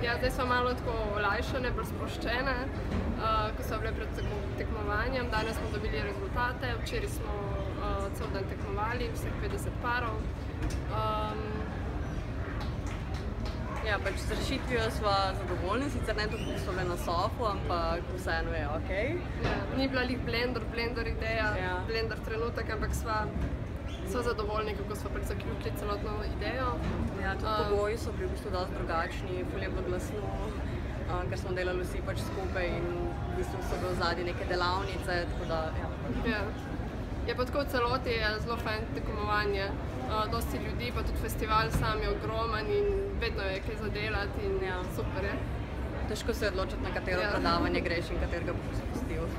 Ja, zdaj smo malo tako olajšane, bolj sproščene, ko so bile pred tekmovanjem. Danes smo dobili rezultate, včeraj smo cel dan tekmovali, vseh 50 parov. Ja, pač z rešitvijo sva zadovoljni, sicer ne tako, ko so bile na sofu, ampak vseeno je okej. Ja, ni bila lih blender ideja, blender trenutek, ampak sva zadovoljni, kako smo pač zaključili celotno idejo. Ja, tudi pogoji so bili v bistvu dosti drugačni, ful je bilo glasno, ker smo delali vsi pač skupaj in v bistvu so bile vzadnje neke delavnice, tako da, ja. Je pa tako v celoti zelo fajn tekmovanje, dosti ljudi, pa tudi festival sam je ogromen in vedno je kaj za delati in super je. Težko se odločiti, na katero predavanje greš in katerega boš spustil.